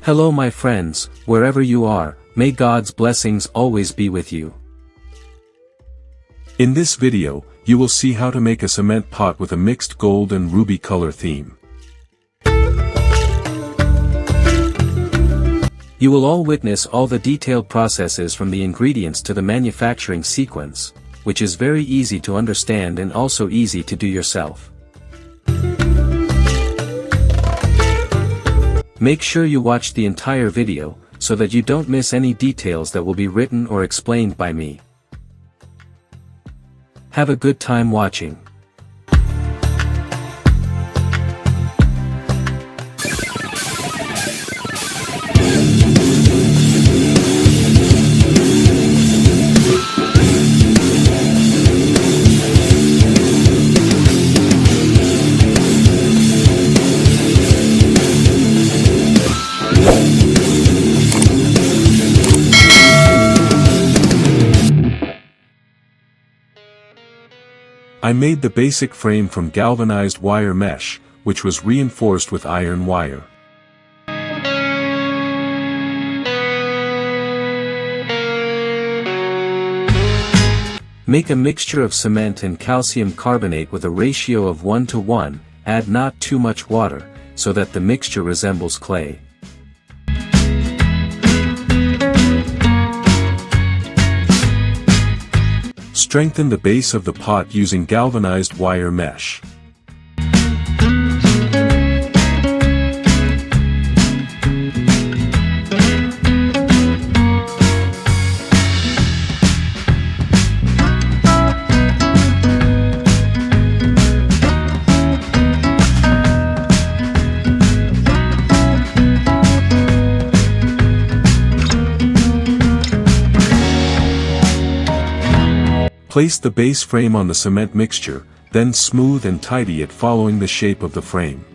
Hello my friends, wherever you are, may God's blessings always be with you. In this video, you will see how to make a cement pot with a mixed gold and ruby color theme. You will all witness all the detailed processes from the ingredients to the manufacturing sequence, which is very easy to understand and also easy to do yourself. Make sure you watch the entire video, so that you don't miss any details that will be written or explained by me. Have a good time watching. I made the basic frame from galvanized wire mesh, which was reinforced with iron wire. Make a mixture of cement and calcium carbonate with a ratio of 1:1, add not too much water, so that the mixture resembles clay. Strengthen the base of the pot using galvanized wire mesh. Place the base frame on the cement mixture, then smooth and tidy it following the shape of the frame.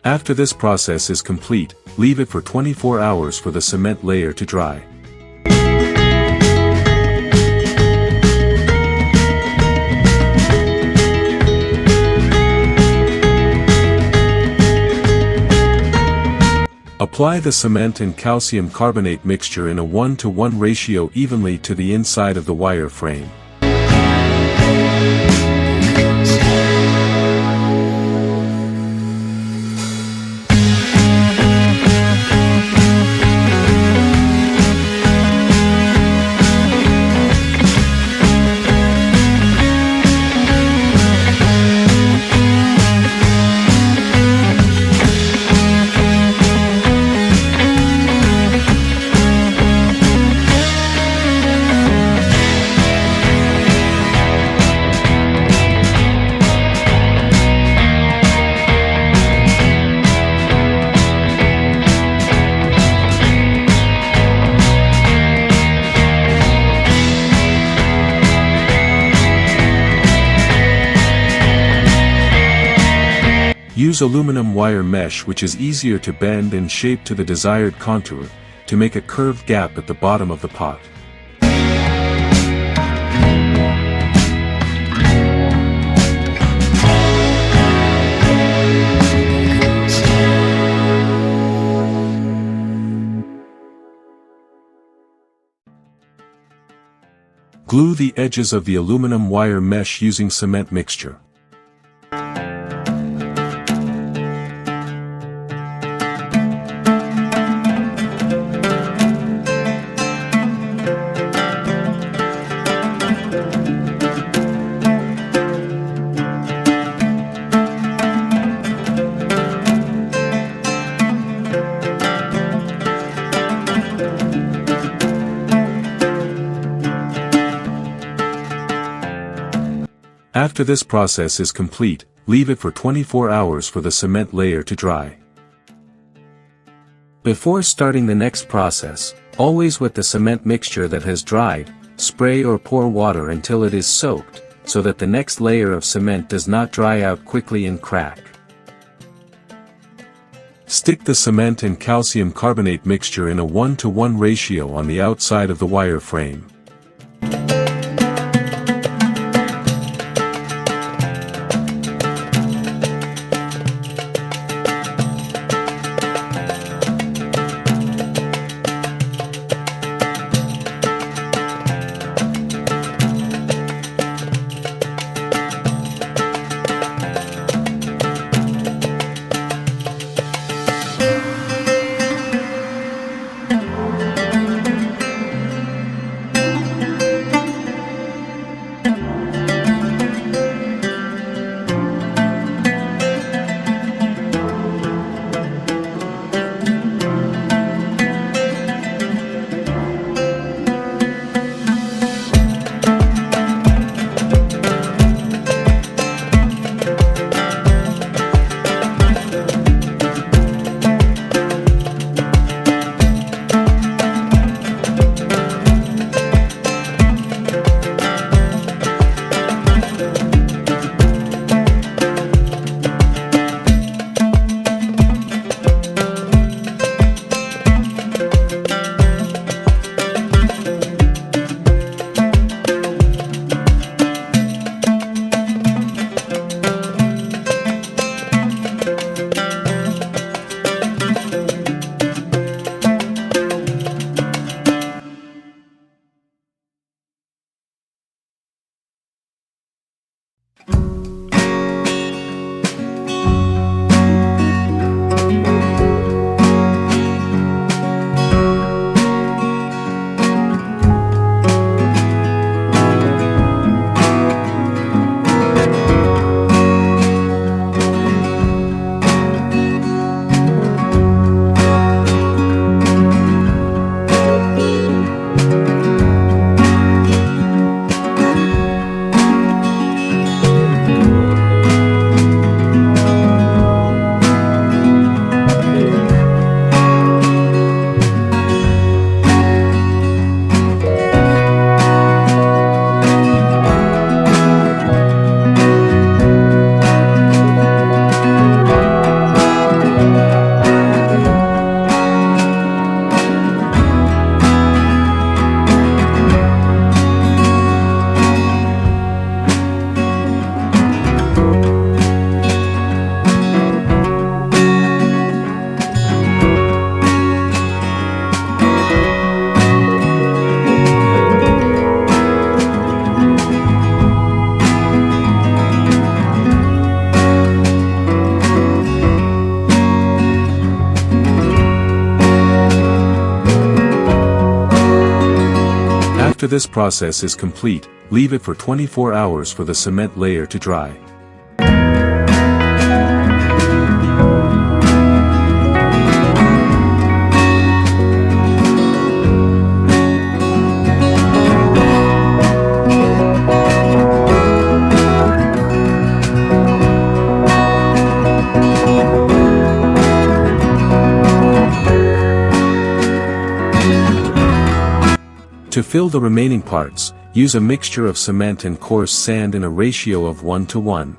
After this process is complete, leave it for 24 hours for the cement layer to dry. Apply the cement and calcium carbonate mixture in a 1:1 ratio evenly to the inside of the wire frame. Use aluminum wire mesh, which is easier to bend and shape to the desired contour, to make a curved gap at the bottom of the pot. Glue the edges of the aluminum wire mesh using cement mixture. After this process is complete, leave it for 24 hours for the cement layer to dry. Before starting the next process, always wet the cement mixture that has dried, spray or pour water until it is soaked, so that the next layer of cement does not dry out quickly and crack. Stick the cement and calcium carbonate mixture in a 1:1 ratio on the outside of the wire frame. After this process is complete, leave it for 24 hours for the cement layer to dry. To fill the remaining parts, use a mixture of cement and coarse sand in a ratio of 1:1.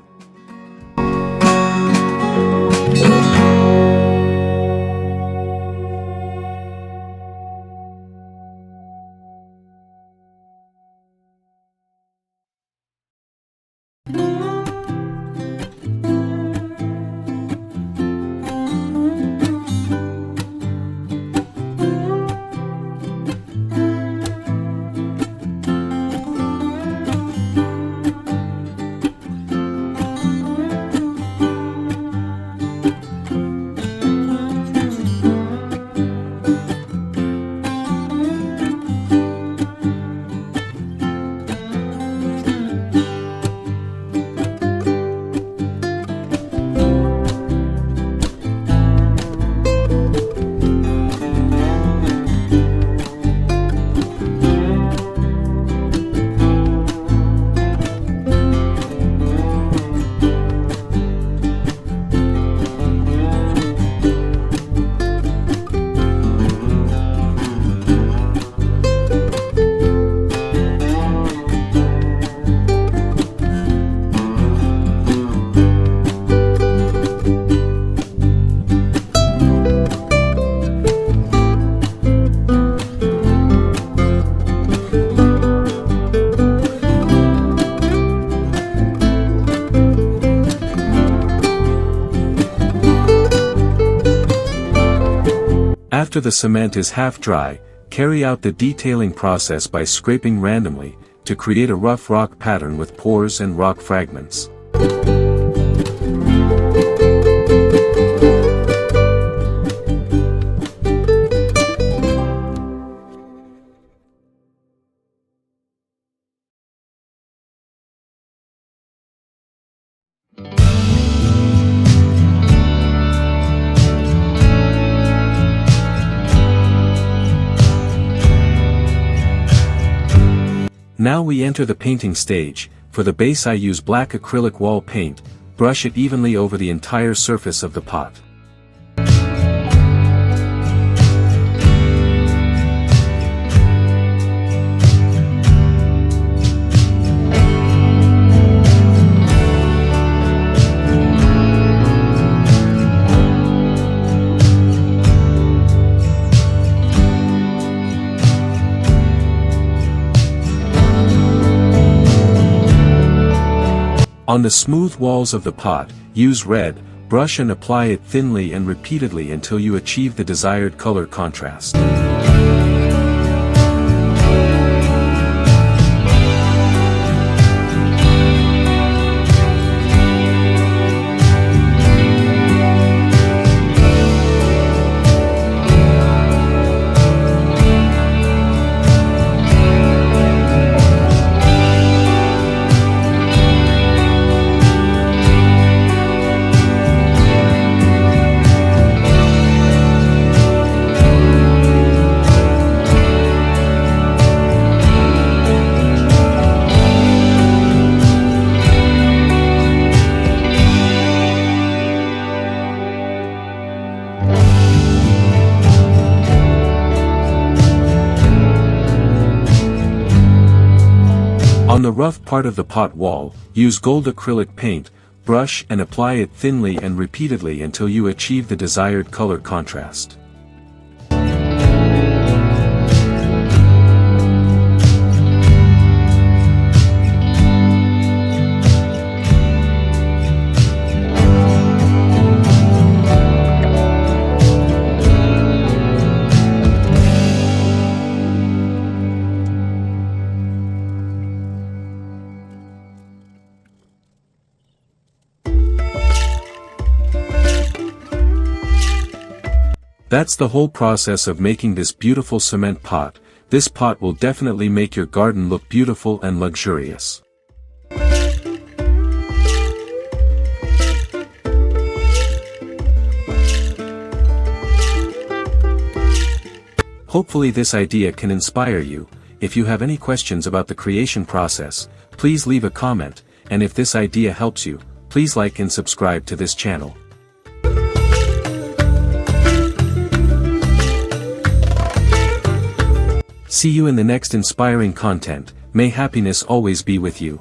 After the cement is half dry, carry out the detailing process by scraping randomly, to create a rough rock pattern with pores and rock fragments. Now we enter the painting stage. For the base I use black acrylic wall paint, brush it evenly over the entire surface of the pot. On the smooth walls of the pot, use red, brush and apply it thinly and repeatedly until you achieve the desired color contrast. On the rough part of the pot wall, use gold acrylic paint, brush and apply it thinly and repeatedly until you achieve the desired color contrast. That's the whole process of making this beautiful cement pot. This pot will definitely make your garden look beautiful and luxurious. Hopefully this idea can inspire you. If you have any questions about the creation process, please leave a comment, and if this idea helps you, please like and subscribe to this channel. See you in the next inspiring content. May happiness always be with you.